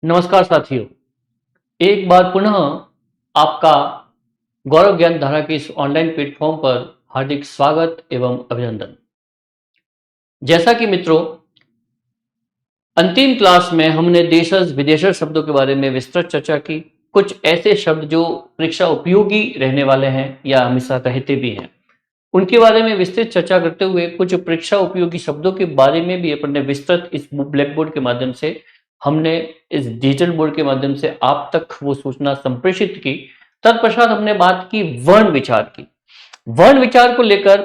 नमस्कार साथियों। एक बार पुनः आपका गौरव ज्ञान धारा के इस ऑनलाइन प्लेटफॉर्म पर हार्दिक स्वागत एवं अभिनंदन। जैसा कि मित्रों, अंतिम क्लास में हमने देशज विदेशज शब्दों के बारे में विस्तृत चर्चा की। कुछ ऐसे शब्द जो परीक्षा उपयोगी रहने वाले हैं या हमेशा रहते भी हैं, उनके बारे में विस्तृत चर्चा करते हुए कुछ परीक्षा उपयोगी शब्दों के बारे में भी अपन ने विस्तृत इस ब्लैक बोर्ड के माध्यम से, हमने इस डिजिटल बोर्ड के माध्यम से आप तक वो सूचना संप्रेषित की। तत्पश्चात हमने बात की वर्ण विचार की। वर्ण विचार को लेकर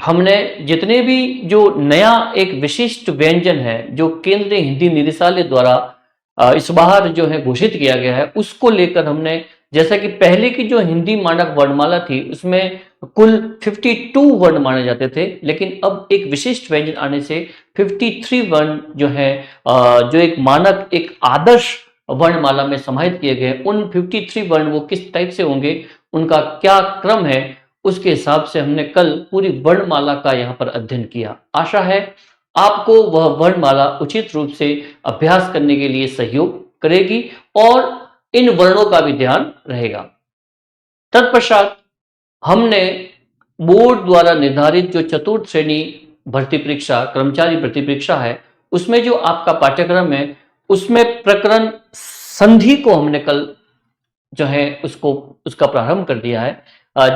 हमने जितने भी जो नया एक विशिष्ट व्यंजन है जो केंद्रीय हिंदी निदेशालय द्वारा इस बार जो है घोषित किया गया है, उसको लेकर हमने, जैसा कि पहले की जो हिंदी मानक वर्णमाला थी उसमें कुल 52 वर्ण माने जाते थे, लेकिन अब एक विशिष्ट व्यंजन आने से 53 वर्ण जो है जो एक मानक एक आदर्श वर्णमाला में समाहित किए गए। उन 53 वर्ण वो किस टाइप से होंगे, उनका क्या क्रम है, उसके हिसाब से हमने कल पूरी वर्णमाला का यहाँ पर अध्ययन किया। आशा है आपको वह वर्णमाला उचित रूप से अभ्यास करने के लिए सहयोग करेगी और इन वर्णों का भी ध्यान रहेगा। तत्पश्चात हमने बोर्ड द्वारा निर्धारित जो चतुर्थ श्रेणी भर्ती परीक्षा, कर्मचारी भर्ती परीक्षा है, उसमें जो आपका पाठ्यक्रम है, उसमें प्रकरण संधि को हमने कल जो है उसको उसका प्रारंभ कर दिया है,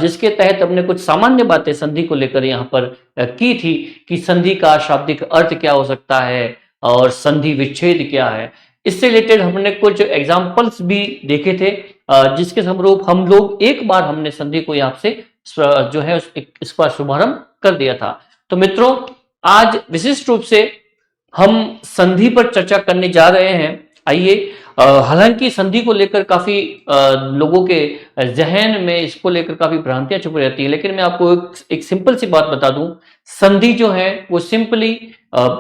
जिसके तहत हमने कुछ सामान्य बातें संधि को लेकर यहाँ पर की थी कि संधि का शाब्दिक अर्थ क्या हो सकता है और संधि विच्छेद क्या है। इससे रिलेटेड हमने कुछ एग्जाम्पल्स भी देखे थे, जिसके समरूप हम लोग एक बार हमने संधि को यहाँ से जो है इसका शुभारंभ कर दिया था। तो मित्रों, आज विशिष्ट रूप से हम संधि पर चर्चा करने जा रहे हैं। आइए, हालांकि संधि को लेकर काफी लोगों के जहन में इसको लेकर काफी भ्रांतियां छुपी रहती है, लेकिन मैं आपको एक सिंपल सी बात बता दूं। संधि जो है वो सिंपली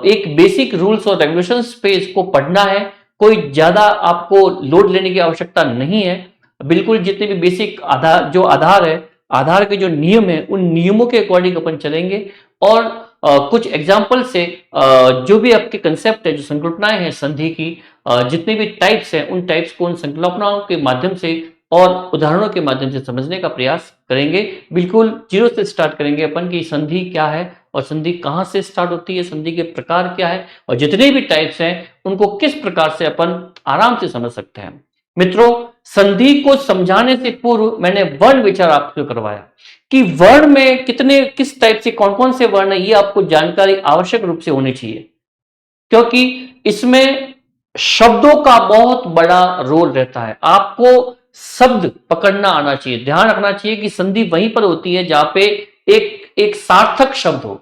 एक बेसिक रूल्स और रेगुलेशंस पे इसको पढ़ना है। कोई ज्यादा आपको लोड लेने की आवश्यकता नहीं है। बिल्कुल जितने भी बेसिक आधार जो आधार है, आधार के जो नियम है, उन नियमों के अकॉर्डिंग अपन चलेंगे और कुछ एग्जाम्पल से जो भी आपके कंसेप्ट है, जो संकल्पनाएं हैं संधि की, जितने भी टाइप्स हैं, उन टाइप्स को उन संकल्पनाओं के माध्यम से और उदाहरणों के माध्यम से समझने का प्रयास करेंगे। बिल्कुल जीरो से स्टार्ट करेंगे अपन की संधि क्या है और संधि कहाँ से स्टार्ट होती है, संधि के प्रकार क्या है और जितने भी टाइप्स हैं उनको किस प्रकार से अपन आराम से समझ सकते हैं। मित्रों, संधि को समझाने से पूर्व मैंने वर्ण विचार आपको करवाया कि वर्ण में कितने किस टाइप से कौन कौन से वर्ण है, ये आपको जानकारी आवश्यक रूप से होनी चाहिए, क्योंकि इसमें शब्दों का बहुत बड़ा रोल रहता है। आपको शब्द पकड़ना आना चाहिए, ध्यान रखना चाहिए कि संधि वहीं पर होती है जहां पे एक एक सार्थक शब्द हो।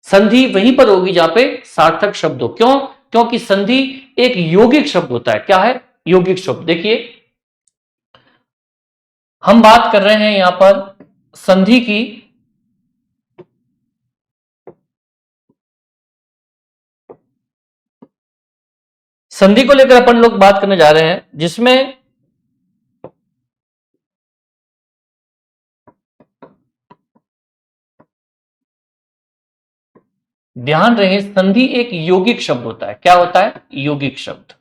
संधि वहीं पर होगी जहां पे सार्थक शब्द हो। क्यों? क्योंकि संधि एक यौगिक शब्द होता है। क्या है? यौगिक शब्द। देखिए, हम बात कर रहे हैं यहां पर संधि की। संधि को लेकर अपन लोग बात करने जा रहे हैं, जिसमें ध्यान रहे संधि एक यौगिक शब्द होता है। क्या होता है? यौगिक शब्द।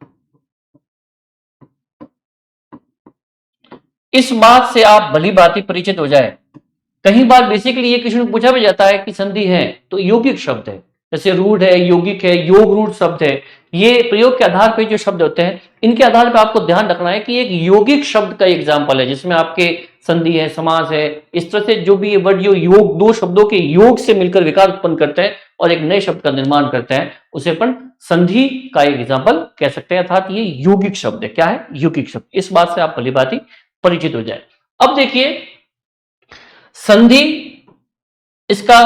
इस बात से आप भली भांति परिचित हो जाए। कई बार बेसिकली ये क्वेश्चन पूछा भी जाता है कि संधि है तो यौगिक शब्द है, जैसे रूढ़ है, यौगिक है, योग रूढ़ शब्द है। ये प्रयोग के आधार पर जो शब्द होते हैं, इनके आधार पर आपको ध्यान रखना है कि एक यौगिक शब्द का एग्जाम्पल है जिसमें आपके संधि है, समास है। इस तरह से जो भी ये वर्ड जो योग, दो शब्दों के योग से मिलकर विकार उत्पन्न करते हैं और एक नए शब्द का निर्माण करते हैं, उसे अपन संधि का एक एग्जाम्पल कह सकते हैं। अर्थात ये यौगिक शब्द है। क्या है? यौगिक शब्द। इस बात से आप भली भांति परिचित हो जाए। अब देखिए, संधि, इसका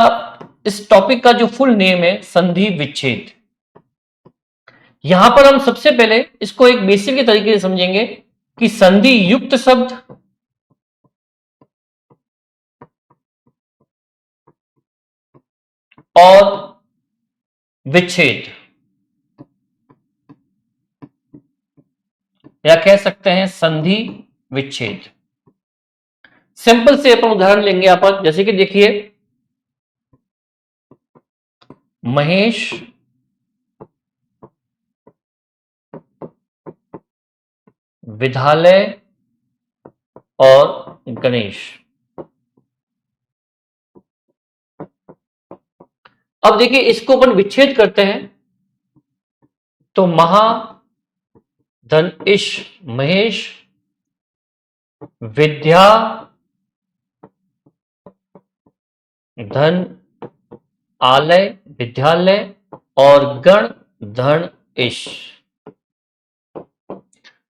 इस टॉपिक का जो फुल नेम है संधि विच्छेद। यहां पर हम सबसे पहले इसको एक बेसिक के तरीके से समझेंगे कि संधि युक्त शब्द और विच्छेद, या कह सकते हैं संधि विच्छेद। सिंपल से अपन उदाहरण लेंगे यहां पर, जैसे कि देखिए, महेश विद्यालय और गणेश। अब देखिए इसको अपन विच्छेद करते हैं तो महा धन इश महेश, विद्या धन आलय विद्यालय, और गण धन इश।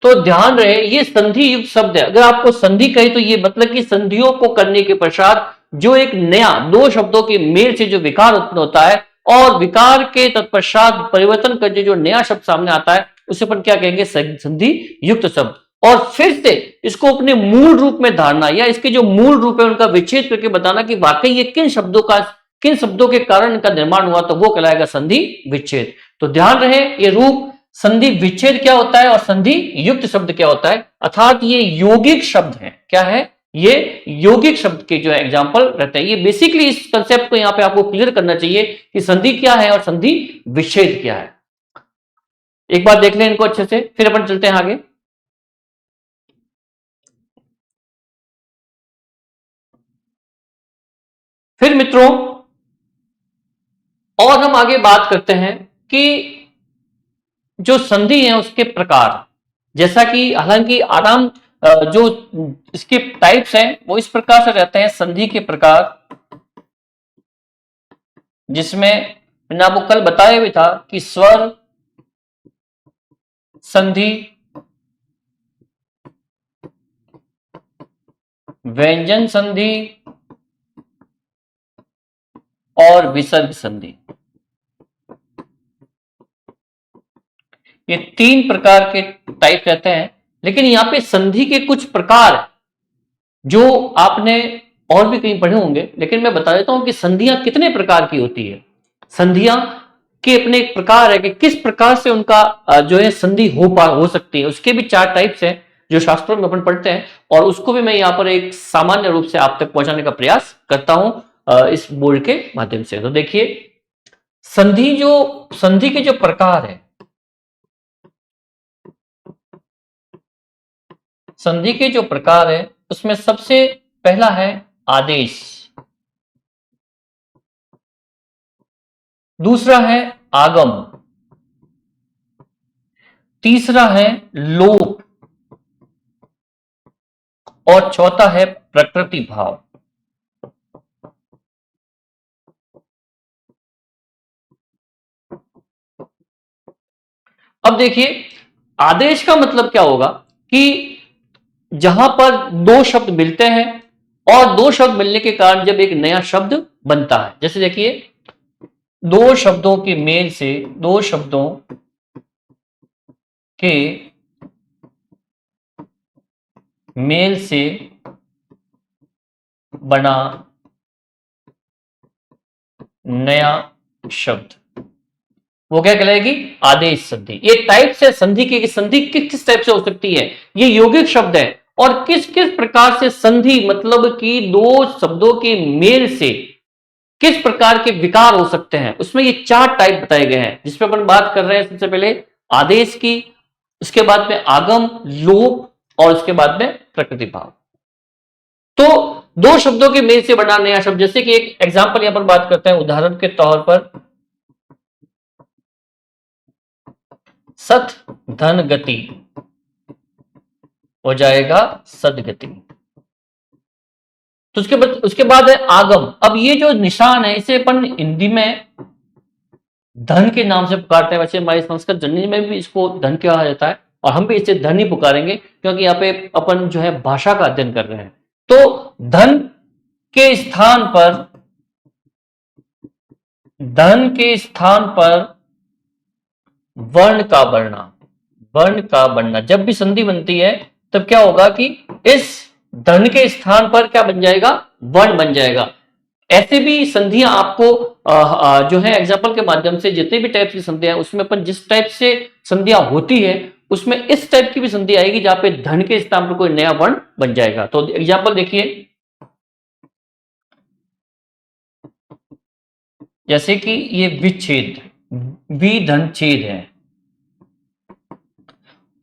तो ध्यान रहे ये संधि युक्त शब्द है। अगर आपको संधि कहे तो ये मतलब कि संधियों को करने के पश्चात जो एक नया दो शब्दों के मेल से जो विकार उत्पन्न होता है और विकार के तत्पश्चात परिवर्तन करके जो नया शब्द सामने आता है उसे अपन क्या कहेंगे, संधि युक्त शब्द। और फिर से इसको अपने मूल रूप में धारना या इसके जो मूल रूप है उनका विच्छेद करके बताना कि वाकई ये किन शब्दों के कारण इनका निर्माण हुआ, तो वो कहलाएगा संधि विच्छेद। तो ध्यान रहे ये रूप संधि विच्छेद क्या होता है और संधि युक्त शब्द क्या होता है, अर्थात ये यौगिक शब्द है। क्या है, ये यौगिक शब्द के जो एग्जाम्पल रहते हैं। ये बेसिकली इस कंसेप्ट को यहां पे आपको क्लियर करना चाहिए कि संधि क्या है और संधि विच्छेद क्या है। एक बार देख लें इनको अच्छे से, फिर अपन चलते हैं आगे। फिर मित्रों और हम आगे बात करते हैं कि जो संधि है उसके प्रकार, जैसा कि हालांकि आराम जो इसके टाइप्स हैं वो इस प्रकार से रहते हैं। संधि के प्रकार जिसमें मैंने आपको कल बताया भी था कि स्वर संधि, व्यंजन संधि और विसर्ग संधि, ये तीन प्रकार के टाइप रहते हैं। लेकिन यहां पे संधि के कुछ प्रकार जो आपने और भी कहीं पढ़े होंगे, लेकिन मैं बता देता हूं कि संधियां कितने प्रकार की होती है। संधियां के अपने एक प्रकार है कि किस प्रकार से उनका जो है संधि हो सकती है। उसके भी चार टाइप्स हैं जो शास्त्रों में अपन पढ़ते हैं, और उसको भी मैं यहां पर एक सामान्य रूप से आप तक पहुंचाने का प्रयास करता हूं इस बोर्ड के माध्यम से। तो देखिए संधि के जो प्रकार है, संधि के जो प्रकार है उसमें सबसे पहला है आदेश, दूसरा है आगम, तीसरा है लोप और चौथा है प्रकृति भाव। अब देखिए आदेश का मतलब क्या होगा कि जहां पर दो शब्द मिलते हैं और दो शब्द मिलने के कारण जब एक नया शब्द बनता है। जैसे देखिए दो शब्दों के मेल से, दो शब्दों के मेल से बना नया शब्द, वो क्या कहलाएगी, आदेश संधि। ये टाइप से संधि की संधि किस टाइप से हो सकती है, ये यौगिक शब्द है। और किस किस प्रकार से संधि मतलब कि दो शब्दों के मेल से किस प्रकार के विकार हो सकते हैं, उसमें ये चार टाइप बताए गए हैं जिसपे अपन बात कर रहे हैं। सबसे पहले आदेश की, उसके बाद में आगम, लोप और उसके बाद में प्रकृति भाव। तो दो शब्दों के मेल से बना नया शब्द, जैसे कि एक एग्जाम्पल यहां पर बात करते हैं, उदाहरण के तौर पर सत धन गति हो जाएगा सदगति। तो उसके बाद है आगम। अब ये जो निशान है इसे अपन हिंदी में धन के नाम से पुकारते हैं, वैसे हमारी संस्कृत जननी में भी इसको धन कहा जाता है और हम भी इसे धन ही पुकारेंगे क्योंकि यहाँ पे अपन जो है भाषा का अध्ययन कर रहे हैं। तो धन के स्थान पर वर्ण का बनना, जब भी संधि बनती है तब क्या होगा कि इस धन के स्थान पर क्या बन जाएगा, वर्ण बन जाएगा। ऐसे भी संधियां आपको जो है एग्जाम्पल के माध्यम से जितने भी टाइप की संधियां उसमें अपन जिस टाइप से संधियां होती है उसमें इस टाइप की भी संधि आएगी जहां पे धन के स्थान पर कोई नया वर्ण बन जाएगा। तो एग्जाम्पल देखिए, जैसे कि ये विच्छेद, वि धन छेद है,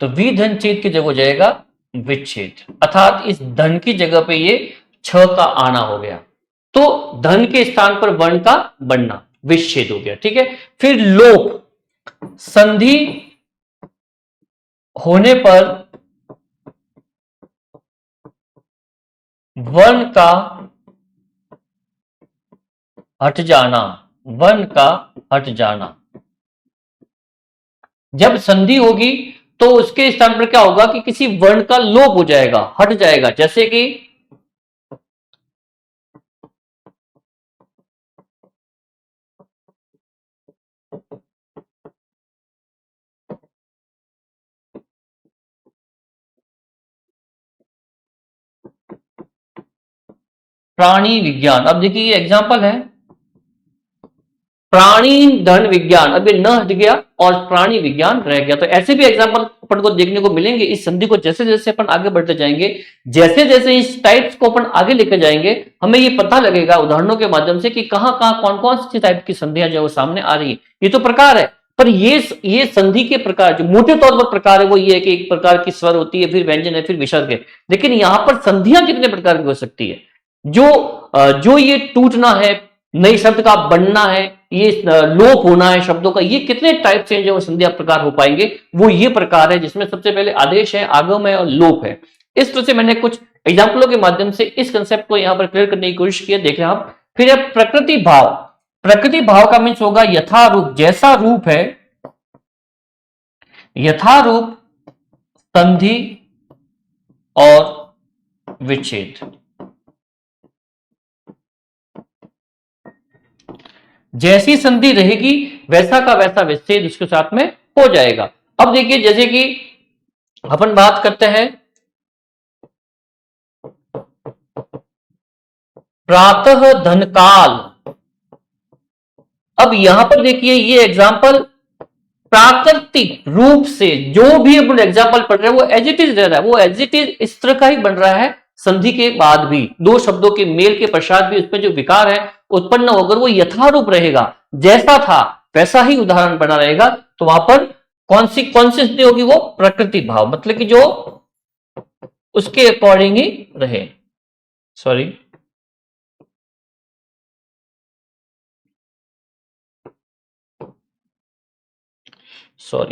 तो विधन छेद की जगह हो जाएगा विच्छेद, अर्थात इस धन की जगह पे ये छ का आना हो गया। तो धन के स्थान पर वर्ण का बनना विच्छेद हो गया, ठीक है। फिर लोप, संधि होने पर वर्ण का हट जाना, वर्ण का हट जाना। जब संधि होगी तो उसके स्थान पर क्या होगा कि किसी वर्ण का लोप हो जाएगा, हट जाएगा, जैसे कि प्राणी विज्ञान। अब देखिए ये एग्जांपल है, प्राणी धन विज्ञान, अब ये न हट गया और प्राणी विज्ञान रह गया। तो ऐसे भी एग्जांपल अपन को देखने को मिलेंगे इस संधि को। जैसे जैसे अपन आगे बढ़ते जाएंगे, जैसे जैसे इस टाइप्स को अपन आगे लेकर जाएंगे, हमें ये पता लगेगा उदाहरणों के माध्यम से कि कहां कहां कौन कौन सी टाइप की संधियां जो सामने आ रही है। ये तो प्रकार है, पर ये संधि के प्रकार जो मोटे तौर पर प्रकार है वो ये है कि एक प्रकार की स्वर होती है, फिर व्यंजन है, फिर विसर्ग है। लेकिन यहां पर संधियां कितने प्रकार की हो सकती है? जो ये टूटना है, नई शब्द का बनना है, ये लोप होना है शब्दों का, ये कितने टाइप से जो संध्या प्रकार हो पाएंगे? वो ये प्रकार है जिसमें सबसे पहले आदेश है, आगम है और लोप है। इस तरह से मैंने कुछ एग्जाम्पलों के माध्यम से इस कंसेप्ट को यहां पर क्लियर करने की कोशिश की है, देख रहे हैं आप। फिर है प्रकृति भाव। प्रकृति भाव का मीन्स होगा यथारूप, जैसा रूप है, यथारूप संधि और विच्छेद। जैसी संधि रहेगी वैसा का वैसा विच्छेद उसके साथ में हो जाएगा। अब देखिए जैसे कि अपन बात करते हैं प्रातः धनकाल। अब यहां पर देखिए ये एग्जाम्पल प्राकृतिक रूप से जो भी अपन एग्जाम्पल पढ़ रहे हैं वो एज इट इज रह रहा है, वो एज इट इज इस तरह का ही बन रहा है। संधि के बाद भी, दो शब्दों के मेल के पश्चात भी उसमें जो विकार है उत्पन्न होकर वो यथारूप रहेगा, जैसा था वैसा ही उदाहरण बना रहेगा। तो वहां पर कौन सी स्थिति होगी? वो प्रकृति भाव, मतलब कि जो उसके अकॉर्डिंग ही रहे। Sorry,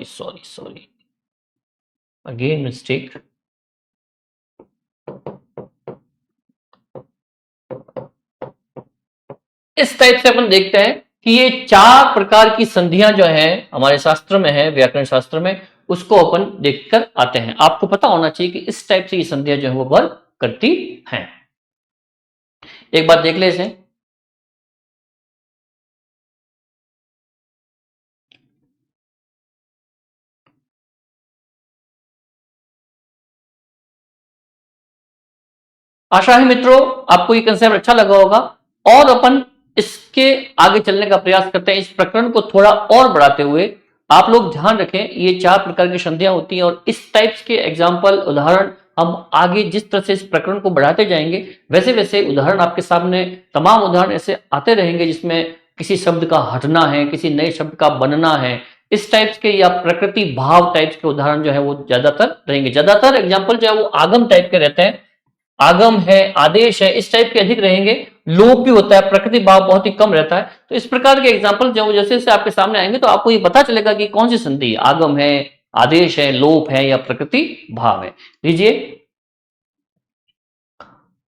sorry again mistake. इस टाइप से अपन देखते हैं कि ये चार प्रकार की संधियां जो है हमारे शास्त्र में है, व्याकरण शास्त्र में, उसको अपन देखकर आते हैं। आपको पता होना चाहिए कि इस टाइप से ये संधियां जो है वो वर्क करती हैं। एक बात देख ले इसे, आशा है मित्रों आपको ये कंसेप्ट अच्छा लगा होगा और अपन इसके आगे चलने का प्रयास करते हैं। इस प्रकरण को थोड़ा और बढ़ाते हुए आप लोग ध्यान रखें, ये चार प्रकार की संधियां होती हैं और इस टाइप्स के एग्जाम्पल, उदाहरण हम आगे जिस तरह से इस प्रकरण को बढ़ाते जाएंगे वैसे वैसे उदाहरण आपके सामने, तमाम उदाहरण ऐसे आते रहेंगे जिसमें किसी शब्द का हटना है, किसी नए शब्द का बनना है, इस टाइप्स के या प्रकृति भाव टाइप्स के उदाहरण जो है वो ज्यादातर रहेंगे। ज्यादातर एग्जाम्पल जो है वो आगम टाइप के रहते हैं, आगम है, आदेश है, इस टाइप के अधिक रहेंगे। लोप भी होता है, प्रकृति भाव बहुत ही कम रहता है। तो इस प्रकार के एग्जाम्पल जो जैसे जैसे आपके सामने आएंगे तो आपको ये पता चलेगा कि कौन सी संधि आगम है, आदेश है, लोप है या प्रकृति भाव है। लीजिए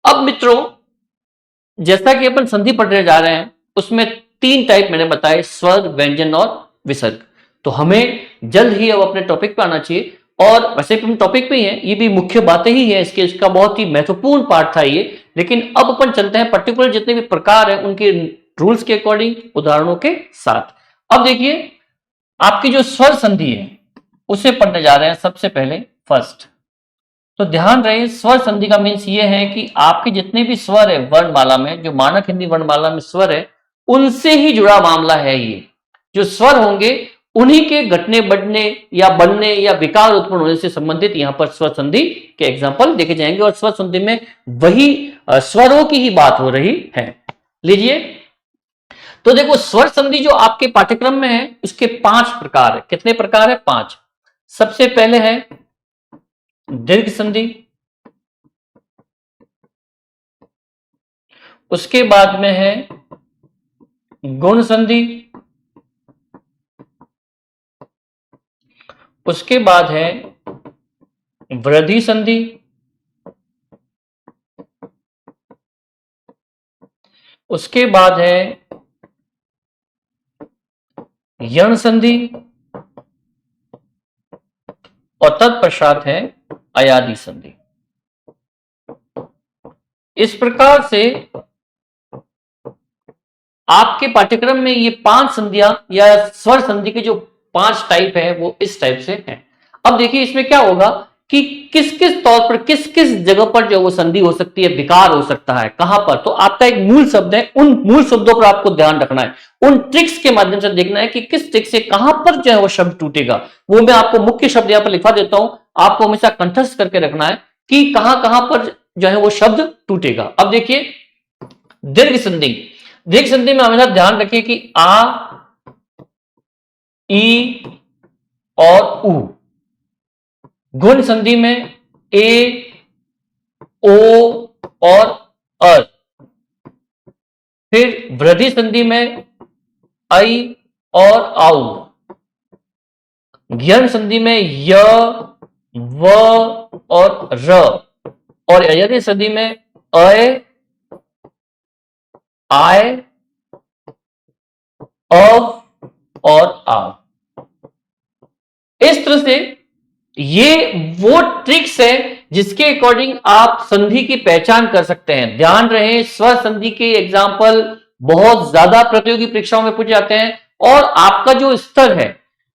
अब मित्रों, जैसा कि अपन संधि पढ़ने जा रहे हैं उसमें तीन टाइप मैंने बताए, स्वर, व्यंजन और विसर्ग। तो हमें जल्द ही अब अपने टॉपिक पे आना चाहिए और वैसे भी हम टॉपिक पे ही हैं, ये भी मुख्य बातें ही है इसका बहुत ही महत्वपूर्ण पार्ट था ये। लेकिन अब अपन चलते हैं पर्टिकुलर जितने भी प्रकार हैं उनके रूल्स के अकॉर्डिंग, उदाहरणों के साथ। अब देखिए आपकी जो स्वर संधि है उसे पढ़ने जा रहे हैं सबसे पहले फर्स्ट। तो ध्यान रहे स्वर संधि का मीन्स ये है कि आपके जितने भी स्वर है वर्णमाला में, जो मानक हिंदी वर्णमाला में स्वर है उनसे ही जुड़ा मामला है। ये जो स्वर होंगे उन्हीं के घटने, बढ़ने या बनने या विकार उत्पन्न होने से संबंधित यहां पर स्वर संधि के एग्जाम्पल देखे जाएंगे और स्वर संधि में वही स्वरों की ही बात हो रही है। लीजिए तो देखो स्वर संधि जो आपके पाठ्यक्रम में है उसके 5 प्रकार है। कितने प्रकार है? 5। सबसे पहले है दीर्घ संधि, उसके बाद में है गुण संधि, उसके बाद है वृद्धि संधि, उसके बाद है यण संधि और तत्पश्चात है अयादि संधि। इस प्रकार से आपके पाठ्यक्रम में ये 5 संधियां या स्वर संधि के जो 5 टाइप है वो इस टाइप से हैं। अब देखिए इसमें क्या होगा कि किस किस तौर पर किस किस जगह पर जो वो संधि हो सकती है, विकार हो सकता है, कहां पर, तो आपका एक मूल शब्द है, उन मूल शब्दों पर आपको ध्यान रखना है, उन ट्रिक्स के माध्यम से देखना है कि किस ट्रिक से कहां पर जो है वो शब्द टूटेगा। वो मैं आपको मुख्य शब्द यहां पर लिखा देता हूं, आपको हमेशा कंठस्थ करके रखना है कि कहां कहां पर जो है वो शब्द टूटेगा। अब देखिए दीर्घ संधि, दीर्घ संधि में हमेशा ध्यान रखिए कि आ, ई और उ। गुण संधि में ए, ओ और अ। फिर वृद्धि संधि में आई और आउ। ज्ञान संधि में य, व और र। और अयति संधि में अय, आय, अव और आव। इस तरह से ये वो ट्रिक्स है जिसके अकॉर्डिंग आप संधि की पहचान कर सकते हैं। ध्यान रहे स्वर संधि के एग्जाम्पल बहुत ज्यादा प्रतियोगी परीक्षाओं में पूछे जाते हैं और आपका जो स्तर है,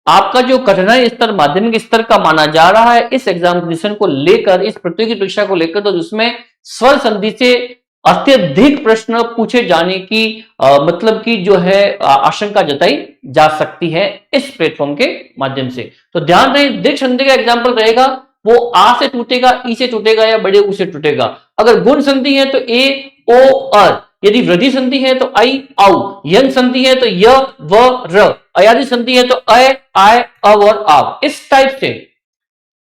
आपका जो कठिनाई स्तर माध्यमिक स्तर का माना जा रहा है इस एग्जामिनेशन को लेकर, इस प्रतियोगी परीक्षा को लेकर, तो जिसमें स्वर संधि से अत्यधिक प्रश्न पूछे जाने की मतलब की जो है आशंका जताई जा सकती है इस प्लेटफॉर्म के माध्यम से। तो ध्यान रहे दीर्घ संधि का एग्जाम्पल रहेगा वो आ से टूटेगा, ई से टूटेगा या बड़े ऊ से टूटेगा। अगर गुण संधि है तो ए, ओ, अर। यदि वृद्धि संधि है तो आई, आउ। यन संधि है तो य, व, र। अयादि संधि है तो अय, आय, अव और आव। इस टाइप से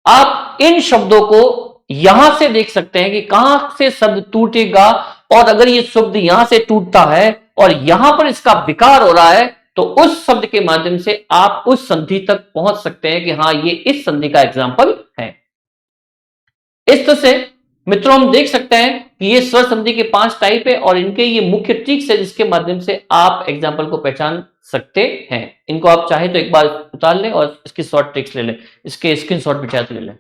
आप इन शब्दों को यहां से देख सकते हैं कि कहां से शब्द टूटेगा, और अगर ये शब्द यहां से टूटता है और यहां पर इसका विकार हो रहा है तो उस शब्द के माध्यम से आप उस संधि तक पहुंच सकते हैं कि हां ये इस संधि का एग्जाम्पल है। इस तरह से मित्रों हम देख सकते हैं कि ये स्वर संधि के 5 टाइप है और इनके ये मुख्य ट्रिक्स है जिसके माध्यम से आप एग्जाम्पल को पहचान सकते हैं। इनको आप चाहे तो एक बार उतार लें और इसकी शॉर्ट ट्रिक्स ले लें, इसके स्क्रीनशॉट भी चाहे तो ले लें।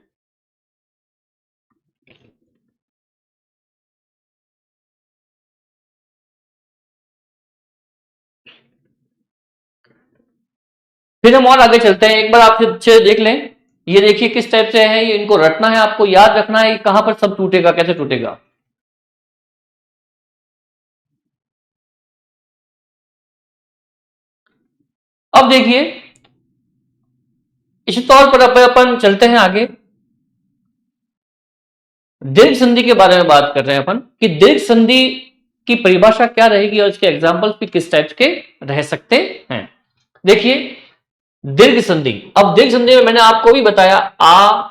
फिर हम और आगे चलते हैं, एक बार आप अच्छे देख लें। ये देखिए किस टाइप से है, ये इनको रटना है, आपको याद रखना है कहां पर सब टूटेगा, कैसे टूटेगा। अब देखिए इसी तौर पर अपन चलते हैं आगे। दीर्घ संधि के बारे में बात कर रहे हैं अपन कि दीर्घ संधि की परिभाषा क्या रहेगी और इसके एग्जाम्पल्स भी किस टाइप के रह सकते हैं। देखिए दीर्घ संधि, अब दीर्घ संधि में मैंने आपको भी बताया आ,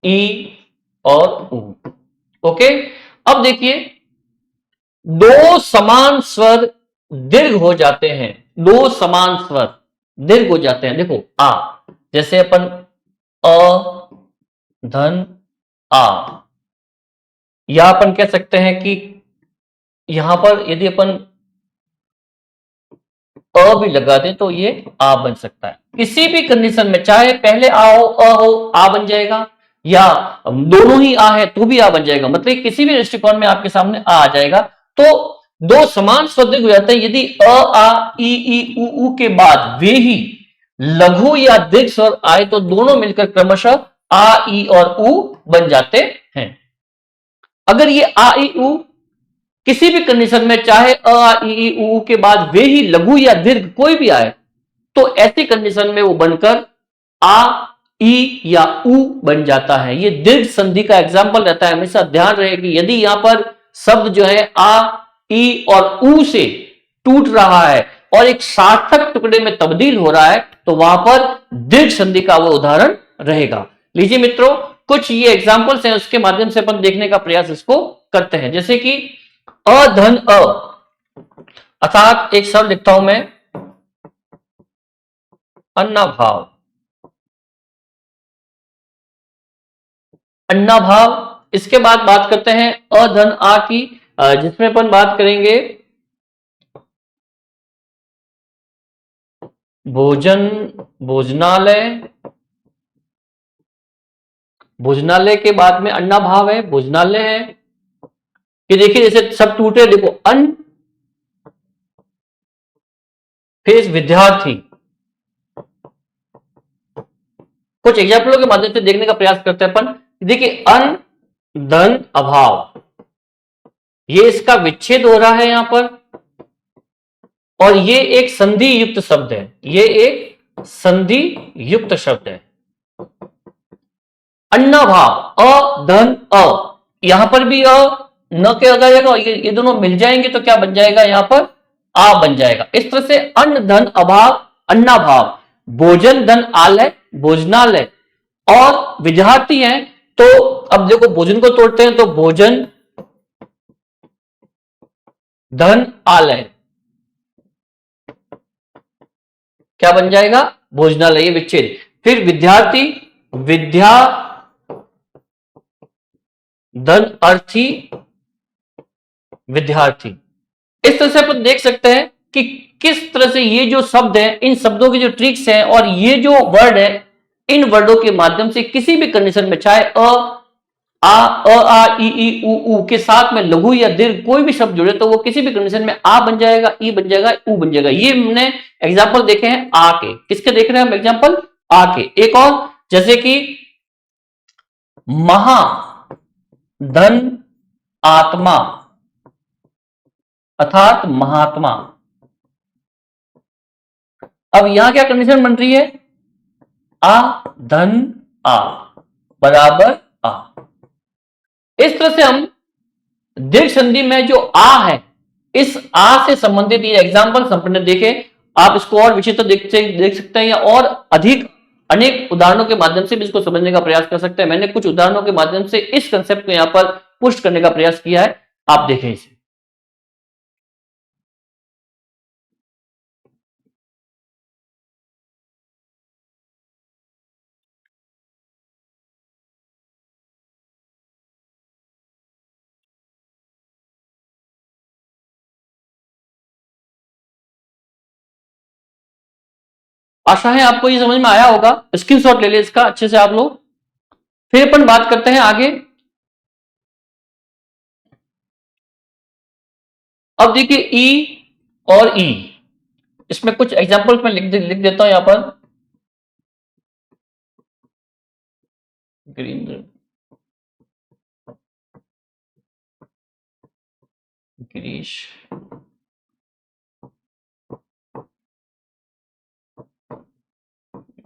ई और उ। ओके, अब देखिए दो समान स्वर दीर्घ हो जाते हैं, दो समान स्वर दीर्घ हो जाते हैं। देखो आ, जैसे अपन अ धन आ, या अपन कह सकते हैं कि यहां पर यदि अपन अ भी लगा दें तो ये आ बन सकता है। किसी भी कंडीशन में चाहे पहले आ हो, अ हो, आ बन जाएगा, या दोनों ही आ है तो भी आ बन जाएगा। मतलब किसी भी दृष्टिकोण में आपके सामने आ जाएगा। तो दो समान स्वर दीर्घ हो जाते हैं यदि अ, आ, ई, उ के बाद वे ही लघु या दीर्घ स्वर आए तो दोनों मिलकर क्रमशः आ, ई और उ बन जाते हैं। अगर ये आ, ई, उ किसी भी कंडीशन में चाहे अ, आ, ई, उ के बाद वे ही लघु या दीर्घ कोई भी आए तो ऐसी कंडीशन में वो बनकर आ, ई या उ बन जाता है। ये दीर्घ संधि का एग्जाम्पल रहता है। हमेशा ध्यान रहे कि यदि यहां पर शब्द जो है आ, ई और उ से टूट रहा है और एक सार्थक टुकड़े में तब्दील हो रहा है तो वहां पर दीर्घ संधि का वो उदाहरण रहेगा। लीजिए मित्रों, कुछ ये एग्जाम्पल्स हैं, उसके माध्यम से अपन देखने का प्रयास इसको करते हैं। जैसे कि अ धन अ, अर्थात एक शब्द लिखता हूं मैं, अन्नाभाव। अन्नाभाव, इसके बाद बात करते हैं अ धन आ की, जिसमें अपन बात करेंगे भोजन, भोजनालय। भोजनालय के बाद में अन्ना भाव है, भोजनालय है। ये देखिए जैसे सब टूटे, देखो अन्न, फिर विद्यार्थी। कुछ एग्जाम्पलों के माध्यम से देखने का प्रयास करते हैं अपन। देखिए अन्न धन अभाव, ये इसका विच्छेद हो रहा है यहां पर, और ये एक संधि युक्त शब्द है, ये एक संधि युक्त शब्द है। अन्नाभाव अ धन अ, यहां पर भी अ न के अगर जाएगा, ये दोनों मिल जाएंगे तो क्या बन जाएगा, यहां पर आ बन जाएगा। इस तरह से अन्न धन अभाव, अन्नाभाव, भोजन धन आलय, भोजनालय, और विद्यार्थी हैं तो अब देखो भोजन को तोड़ते हैं तो भोजन धन आलय, क्या बन जाएगा, भोजनालय, ये विच्छेद। फिर विद्यार्थी, विद्या धन अर्थी, विद्यार्थी। इस तरह से अपन देख सकते हैं कि किस तरह से ये जो शब्द है, इन शब्दों की जो ट्रिक्स हैं, और ये जो वर्ड है, इन वर्डों के माध्यम से किसी भी कंडीशन में, चाहे आ ई उ के साथ में लघु या दीर्घ कोई भी शब्द जुड़े, तो वो किसी भी कंडीशन में आ बन जाएगा, ई बन जाएगा, उ बन जाएगा। ये हमने एग्जाम्पल देखे हैं आ के। किसके देख रहे हैं हम एग्जाम्पल, आ के। एक और, जैसे कि महा धन आत्मा, अर्थात महात्मा। अब यहां क्या कंडीशन बन रही है, आ धन आ बराबर आ। इस तरह से हम दीर्घ संधि में जो आ है, इस आ से संबंधित ये एग्जाम्पल संपन्न देखे। आप इसको और विषय तो देख सकते हैं, या और अधिक अनेक उदाहरणों के माध्यम से भी इसको समझने का प्रयास कर सकते हैं। मैंने कुछ उदाहरणों के माध्यम से इस कंसेप्ट को यहां पर पुष्ट करने का प्रयास किया है, आप देखें इसे। आशा है आपको ये समझ में आया होगा। स्क्रीनशॉट ले ले इसका अच्छे से आप लोग। फिर अपन बात करते हैं आगे। अब देखिए ई और ई, इसमें कुछ एग्जांपल्स मैं लिख देता हूं यहां पर। गिरीन्द्र, गिरीश,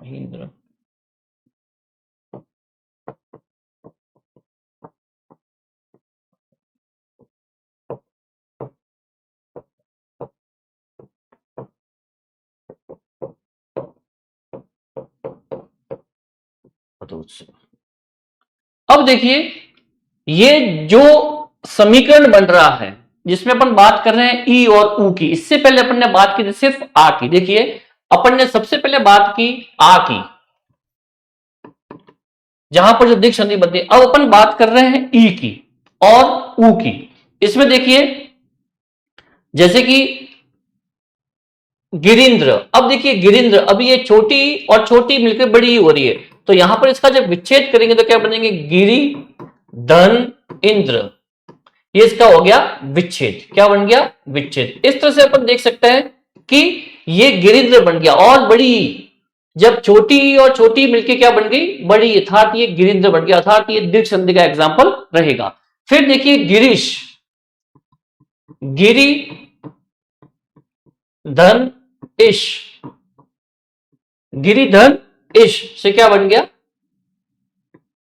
महेंद्र, अब देखिए ये जो समीकरण बन रहा है, जिसमें अपन बात कर रहे हैं ई और ऊ की, इससे पहले अपन ने बात की थी सिर्फ आ की। देखिए अपन ने सबसे पहले बात की आ की, जहां पर जो दीर्घ संधि बनती है। अब अपन बात कर रहे हैं ई की और ऊ की। इसमें देखिए जैसे कि गिरिंद्र, अब देखिए गिरिंद्र, अभी ये छोटी और छोटी मिलकर बड़ी हो रही है, तो यहां पर इसका जब विच्छेद करेंगे तो क्या बनेंगे, गिरी धन इंद्र। ये इसका हो गया विच्छेद, क्या बन गया, विच्छेद। इस तरह से अपन देख सकते हैं कि ये गिरिंद्र बन गया, और बड़ी, जब छोटी और छोटी मिलके क्या बन गई, बड़ी, अर्थात ये गिरिंद्र बन गया, अर्थात ये दीर्घ संधि का एग्जाम्पल रहेगा। फिर देखिए गिरीश, गिरी धन इश, गिरिधन इश से क्या बन गया,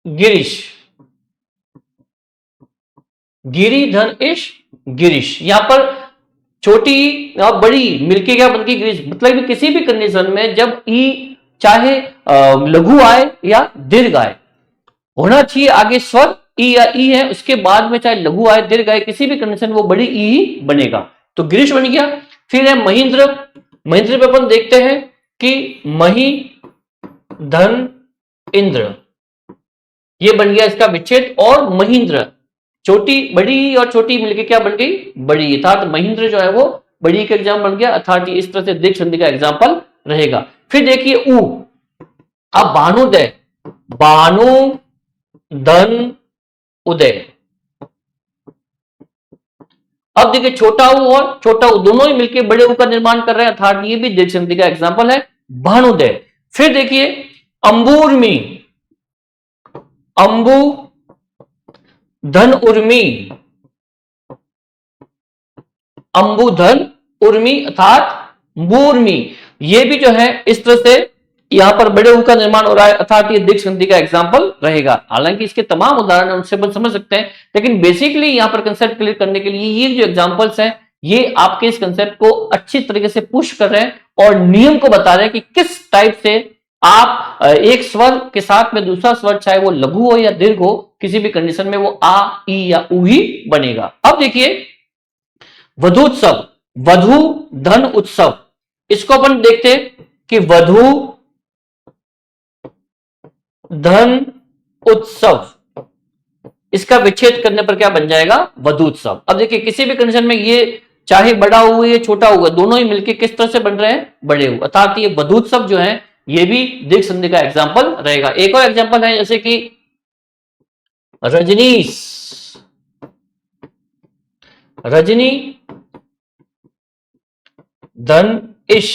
गिरीश, गिरिधन इश, गिरीश। यहां पर छोटी और बड़ी मिलके क्या बन गई, गिरीश। मतलब कि किसी भी कंडीशन में जब ई चाहे लघु आए या दीर्घ आए, होना चाहिए आगे स्वर ई या ई है, उसके बाद में चाहे लघु आए दीर्घ आए, किसी भी कंडीशन वो बड़ी ई ही बनेगा। तो गिरीश बन गया। फिर है महेंद्र। महेंद्र पे अपन देखते हैं कि मही धन इंद्र, ये बन गया इसका विच्छेद। और महेंद्र, छोटी बड़ी और छोटी मिलके क्या बन गई, बड़ी, अर्थात महेंद्र जो है वो बड़ी का एग्जाम बन गया, अर्थात इस तरह से दीर्घ संधि का एग्जाम्पल रहेगा। फिर देखिए ऊ, अब भानुदय, भानु धन उदय। अब देखिए छोटा ऊ और छोटा ऊ दोनों ही मिलकर बड़े ऊ का निर्माण कर रहे हैं, अर्थात ये भी दीर्घ संधि का एग्जाम्पल है, भानुदय। फिर देखिए अंबुर्मी, अंबु धन उर्मी, अंबुधन उर्मी अर्थात बूर्मी, ये भी जो है इस तरह से यहां पर बड़े ऊ का निर्माण हो रहा है, अर्थात ये दीर्घ संधि का एग्जाम्पल रहेगा। हालांकि इसके तमाम उदाहरण उनसे अपन समझ सकते हैं, लेकिन बेसिकली यहां पर कंसेप्ट क्लियर करने के लिए ये जो एग्जाम्पल्स हैं ये आपके इस कंसेप्ट को अच्छी तरीके से पुश कर रहे हैं और नियम को बता रहे हैं कि किस टाइप से आप एक स्वर के साथ में दूसरा स्वर, चाहे वो लघु हो या दीर्घ हो, किसी भी कंडीशन में वो आ, ई या ऊ ही बनेगा। अब देखिए वधूत्सव, वधु धन उत्सव, इसको अपन देखते कि वधु धन उत्सव, इसका विच्छेद करने पर क्या बन जाएगा, वधूत्सव। अब देखिए किसी भी कंडीशन में ये चाहे बड़ा हुआ या छोटा हुआ, दोनों ही मिलके किस तरह से बन रहे हैं, बड़े हुए, अर्थात ये वधूत्सव जो है ये भी दीर्घ संधि का एग्जाम्पल रहेगा। एक और एग्जाम्पल है जैसे कि रजनीश, रजनी धन इश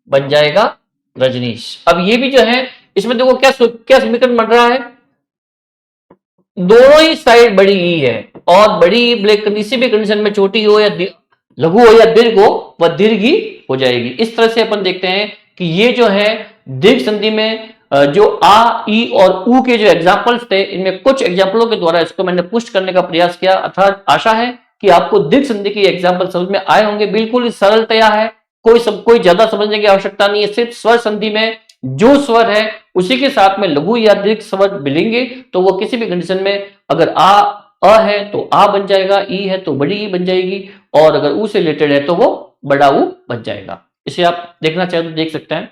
बन जाएगा रजनीश। अब ये भी जो है इसमें देखो क्या समीकरण बन रहा है, दोनों ही साइड बड़ी ई है और बड़ी ई ब्लैक किसी भी कंडीशन में छोटी हो या लघु हो या दीर्घ हो वह दीर्घ ही हो जाएगी। इस तरह से अपन देखते हैं कि ये जो है दीर्घ संधि में जो आ, ई और ऊ के जो एग्जाम्पल्स थे, इनमें कुछ एग्जाम्पलों के द्वारा इसको मैंने पुष्ट करने का प्रयास किया, अर्थात आशा है कि आपको दीर्घ संधि के एग्जाम्पल समझ में आए होंगे। बिल्कुल सरलतया है, कोई ज्यादा समझने की आवश्यकता नहीं है, सिर्फ स्वर संधि में जो स्वर है उसी के साथ में लघु या दीर्घ स्वर मिलेंगे तो वो किसी भी कंडीशन में, अगर अ है तो आ बन जाएगा, ई है तो बड़ी ई बन जाएगी, और अगर ऊ से रिलेटेड है तो वो बड़ा ऊ बन जाएगा। इसे आप देखना चाहे तो देख सकते हैं।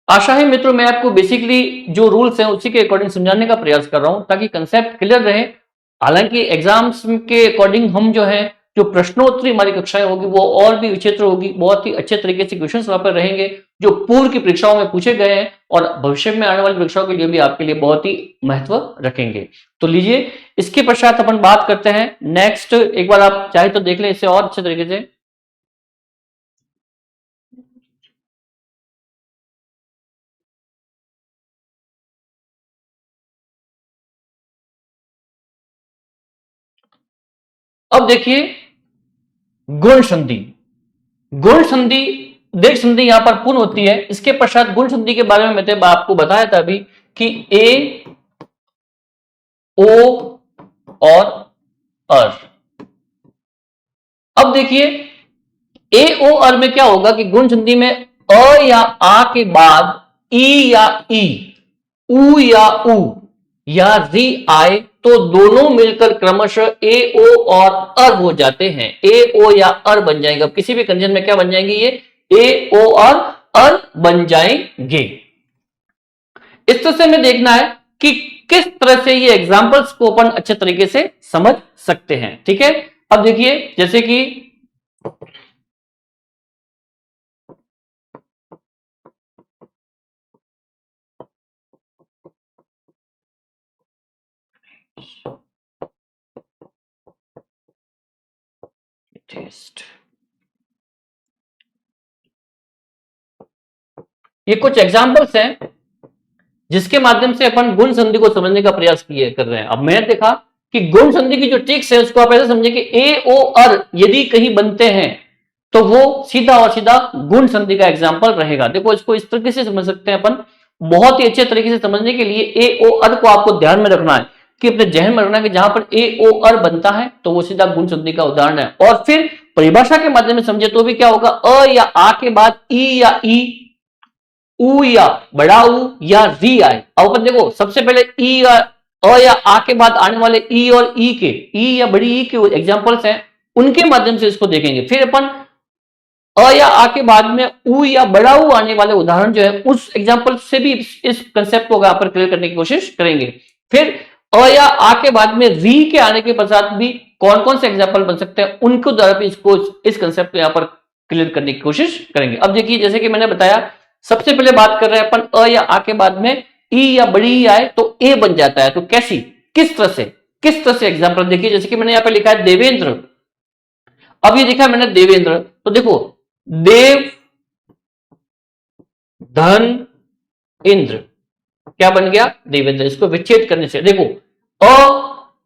आशा है मित्रों मैं आपको बेसिकली जो रूल्स हैं उसी के अकॉर्डिंग समझाने का प्रयास कर रहा हूं ताकि कंसेप्ट क्लियर रहे। हालांकि एग्जाम्स के अकॉर्डिंग हम जो है जो प्रश्नोत्तरी हमारी कक्षाएं होगी वो और भी विचित्र होगी, बहुत ही अच्छे तरीके से क्वेश्चंस वहां पर रहेंगे जो पूर्व की परीक्षाओं में पूछे गए हैं और भविष्य में आने वाली परीक्षाओं के लिए भी आपके लिए बहुत ही महत्व रखेंगे। तो लीजिए इसके पश्चात अपन बात करते हैं नेक्स्ट, एक बार आप चाहे तो देख लें इसे और अच्छे तरीके से। अब देखिए गुण संधि, गुण संधि दीर्घ संधि यहां पर पूर्ण होती है। इसके पश्चात गुण संधि के बारे में मैंने आपको बताया था अभी कि ए, ओ और अर। अब देखिए ए, ओ, अर में क्या होगा कि गुण संधि में अ या आ के बाद ई या ई, ऊ या ऊ या री आए तो दोनों मिलकर क्रमशः ए, ओ और अर हो जाते हैं, ए, ओ या अर बन जाएंगे। अब किसी भी कंडीशन में क्या बन जाएंगे, ये ए, ओ और अर बन जाएंगे। इस तरह से हमें देखना है कि किस तरह से ये एग्जाम्पल्स को अपन अच्छे तरीके से समझ सकते हैं। ठीक है, अब देखिए जैसे कि टेस्ट, ये कुछ एग्जाम्पल्स हैं जिसके माध्यम से अपन गुण संधि को समझने का प्रयास किए कर रहे हैं। अब मैंने देखा कि गुण संधि की जो ट्रिक्स है उसको आप ऐसे समझे कि ए, ओ, अर यदि कहीं बनते हैं तो वो सीधा और सीधा गुण संधि का एग्जाम्पल रहेगा। देखो इसको इस तरीके से समझ सकते हैं अपन, बहुत ही अच्छे तरीके से समझने के लिए ए ओ अर को आपको ध्यान में रखना है, कि अपने जहन में रखना है कि जहां पर ए ओ अर बनता है तो वो सीधा गुण संधि का उदाहरण है। और फिर परिभाषा के माध्यम से समझे तो भी क्या होगा, अ या आ के बाद ई या ई, उ या बड़ा उ या री आए। अब अपन देखो सबसे पहले ई या अ या आ के बाद आने वाले ई और ई के, ई या बड़ी ई के एग्जांपल्स हैं, उनके माध्यम से इसको देखेंगे। फिर अपन अ या आ के बाद में उ या बड़ा उ आने वाले उदाहरण जो है उस एग्जांपल से भी इस कंसेप्ट को यहाँ पर क्लियर करने की कोशिश करेंगे। फिर अ या आ के बाद में री के आने के पश्चात भी कौन कौन से एग्जांपल बन सकते हैं, उनको द्वारा भी इसको इस कंसेप्ट को यहाँ पर क्लियर करने की कोशिश करेंगे। अब देखिए जैसे कि मैंने बताया, सबसे पहले बात कर रहे हैं अपन अ या आ के बाद में ई या बड़ी ई आए तो ए बन जाता है। तो कैसी, किस तरह से एग्जाम्पल देखिए, जैसे कि मैंने यहाँ पे लिखा है देवेंद्र। अब ये लिखा है मैंने देवेंद्र, तो देखो देव धन इंद्र क्या बन गया, देवेंद्र। इसको विच्छेद करने से देखो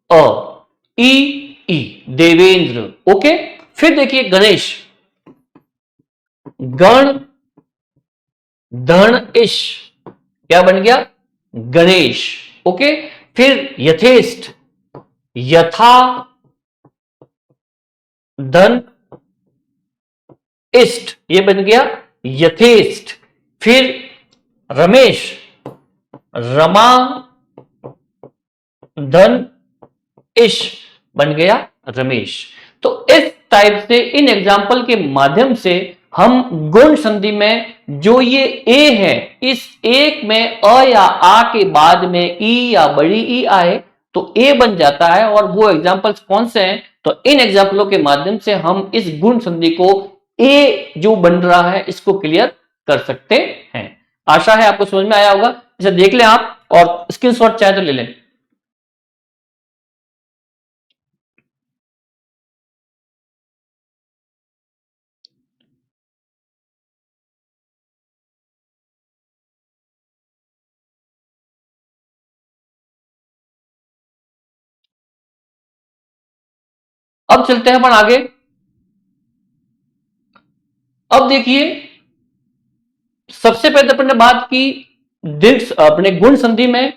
अ ई ई देवेंद्र। ओके, फिर देखिए गणेश, गण धन इश क्या बन गया, गणेश। ओके, फिर यथेष्ट, यथा धन इष्ट ये बन गया यथेष्ट। फिर रमेश, रमा धन इश बन गया रमेश। तो इस टाइप से इन एग्जाम्पल के माध्यम से हम गुण संधि में जो ये ए है, इस एक में अ या आ के बाद में ई या बड़ी ई आए तो ए बन जाता है। और वो एग्जाम्पल्स कौन से हैं, तो इन एग्जाम्पलों के माध्यम से हम इस गुण संधि को ए जो बन रहा है इसको क्लियर कर सकते हैं। आशा है आपको समझ में आया होगा। इसे देख लें आप और स्क्रीनशॉट चाहे तो ले लें। अब चलते हैं अपन आगे। अब देखिए सबसे पहले अपन ने बात की दीर्घ अपने गुण संधि में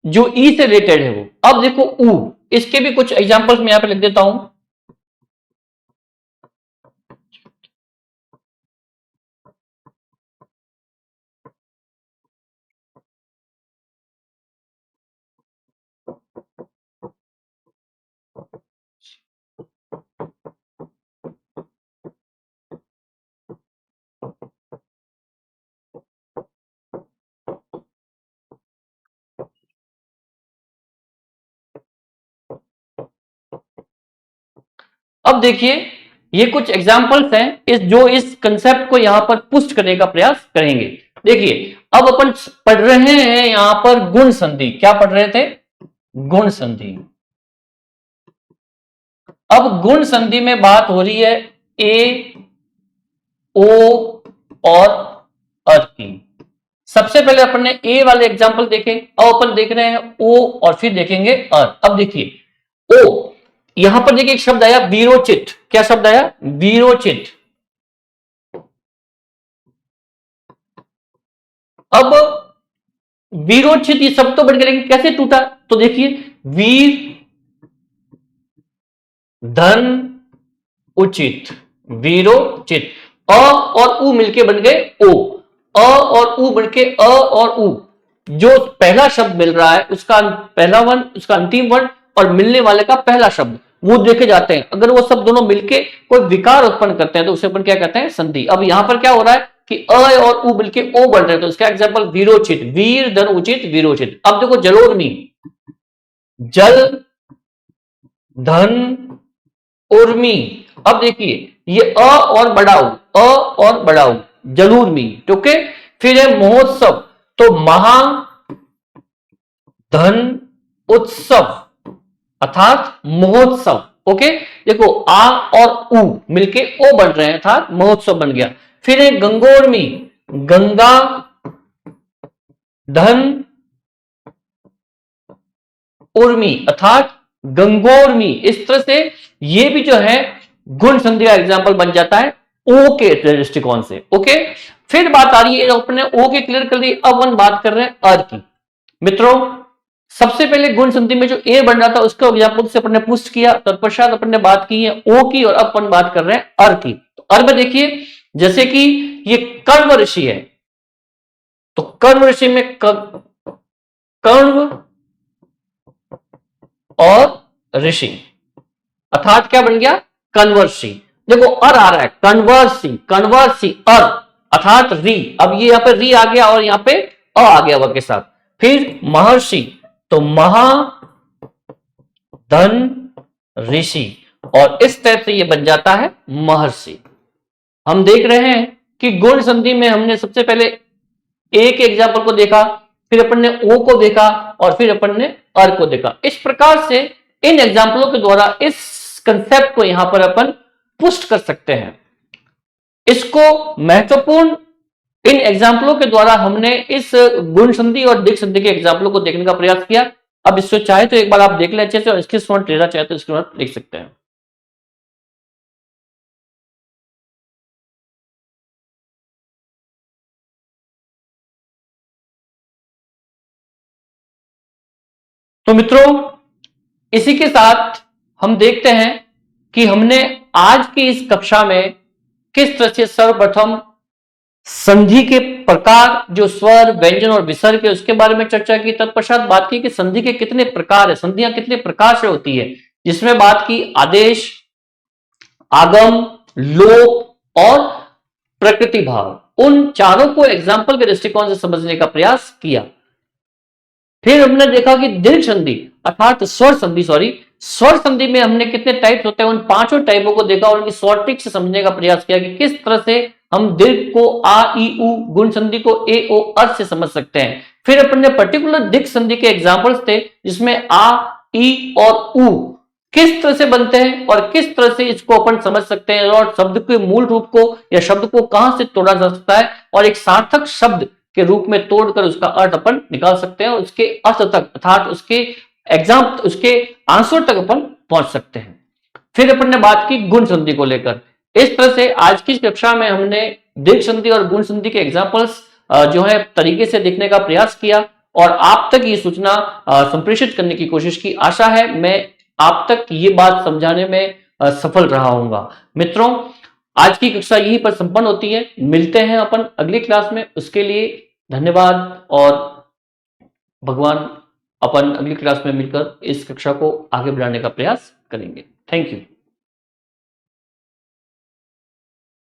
जो ई से रिलेटेड है वो। अब देखो उ, इसके भी कुछ एग्जांपल्स मैं यहां पे लिख देता हूं। अब देखिए ये कुछ एग्जाम्पल्स हैं जो इस कंसेप्ट को यहां पर पुष्ट करने का प्रयास करेंगे। देखिए अब अपन पढ़ रहे हैं यहां पर गुण संधि। क्या पढ़ रहे थे, गुण संधि। अब गुण संधि में बात हो रही है ए ओ और अर की। सबसे पहले अपन ने ए वाले एग्जाम्पल देखे, अब अपन देख रहे हैं ओ और फिर देखेंगे अर। अब देखिए ओ, यहां पर देखिए एक शब्द आया वीरोचित। क्या शब्द आया, वीरोचित। अब वीरोचित ये शब्द तो बढ़ गया, लेकिन कैसे टूटा, तो देखिए वीर धन उचित, वीरोचित। अ और उ मिलके बन गए ओ, अ और उ बनके अ और उ। जो पहला शब्द मिल रहा है उसका पहला वर्ण, उसका अंतिम वर्ण और मिलने वाले का पहला शब्द वो देखे जाते हैं। अगर वो सब दोनों मिलके कोई विकार उत्पन्न करते हैं तो उसे अपन क्या कहते हैं, संधि। अब यहां पर क्या हो रहा है कि अ और उ मिलके ओ बन रहे हैं, तो इसका एग्जांपल वीरोचित, वीर धन उचित वीरोचित। अब देखो जलोर्मी, जल धन उर्मी। अब देखिए ये अ और बड़ाऊ, अ और बड़ाऊ जलूर्मी। ओके, फिर है महोत्सव, तो महा धन उत्सव अर्थात महोत्सव। ओके, देखो आ और उ मिलके ओ बन रहे हैं अर्थात महोत्सव बन गया। फिर है गंगोर्मी, गंगा धन उर्मी अर्थात गंगोर्मी। इस तरह से ये भी जो है गुण संधि का एग्जाम्पल बन जाता है ओ के दृष्टिकोण से। ओके, फिर बात आ रही है, अपने ओ के क्लियर कर दी, अब अपन बात कर रहे हैं अर की। मित्रों सबसे पहले गुण संधि में जो ए बन रहा था उसका एग्जाम्पल से अपन ने पुष्ट किया, तत्पश्चात अपन ने बात की है ओ की, और अब अपन बात कर रहे हैं अर की। तो अर में देखिए जैसे कि ये कर्व ऋषि है, तो कर्व ऋषि में कर्व और ऋषि, अर्थात क्या बन गया, कन्वर्सी। देखो अर आ रहा है, कन्वर्सी, कन्वर्सी अर अर्थात री, अब ये यहां पे री आ गया और यहां पे अ आ गया व के साथ। फिर महर्षि, तो महा धन ऋषि, और इस तरह से ये बन जाता है महर्षि। हम देख रहे हैं कि गुण संधि में हमने सबसे पहले ए के एग्जाम्पल को देखा, फिर अपन ने ओ को देखा, और फिर अपन ने अर को देखा। इस प्रकार से इन एग्जाम्पलों के द्वारा इस कंसेप्ट को यहां पर अपन पुष्ट कर सकते हैं। इसको महत्वपूर्ण इन एग्जाम्पलों के द्वारा हमने इस गुण संधि और दिक् संधि के एग्जाम्पलों को देखने का प्रयास किया। अब इसको चाहे तो एक बार आप देख ले अच्छे से, और इसके स्टूडेंट लेना चाहे तो इसके बाद लिख सकते हैं। तो मित्रों इसी के साथ हम देखते हैं कि हमने आज की इस कक्षा में किस तरह से सर्वप्रथम संधि के प्रकार, जो स्वर, व्यंजन और विसर्ग है, उसके बारे में चर्चा की। तत्पश्चात बात की कि संधि के कितने प्रकार है, संधियां कितने प्रकार से होती है, जिसमें बात की आदेश, आगम, लोप और प्रकृति भाव। उन चारों को एग्जाम्पल के दृष्टिकोण से समझने का प्रयास किया। फिर हमने देखा कि दीर्घ संधि अर्थात स्वर संधि, स्वर संधि में हमने कितने टाइप्स होते हैं, उन पांचों टाइपों को देखा और उनकी शॉर्ट से समझने का प्रयास किया कि किस तरह से हम दीर्घ को आ ई उ, गुण संधि को ए ओ अर से समझ सकते हैं। फिर अपन ने पर्टिकुलर दिक् संधि के एग्जांपल्स थे, जिसमें आ ई और उ किस तरह से बनते हैं और किस तरह से इसको अपन समझ सकते हैं, और शब्द के मूल रूप को या शब्द को कहां से तोड़ा जा सकता है और एक सार्थक शब्द के रूप में तोड़कर उसका अर्थ अपन निकाल सकते हैं और उसके अर्थ तक अर्थात उसके आंसर तक अपन पहुंच सकते हैं। फिर अपन ने बात की गुण संधि को लेकर। इस तरह से आज की कक्षा में हमने दीर्घ संधि और गुण संधि के एग्जांपल्स जो है तरीके से देखने का प्रयास किया और आप तक ये सूचना संप्रेषित करने की कोशिश की। आशा है मैं आप तक ये बात समझाने में सफल रहा हूंगा। मित्रों आज की कक्षा यहीं पर संपन्न होती है। मिलते हैं अपन अगली क्लास में, उसके लिए धन्यवाद और भगवान अपन अगली क्लास में मिलकर इस कक्षा को आगे बढ़ाने का प्रयास करेंगे। Thank you.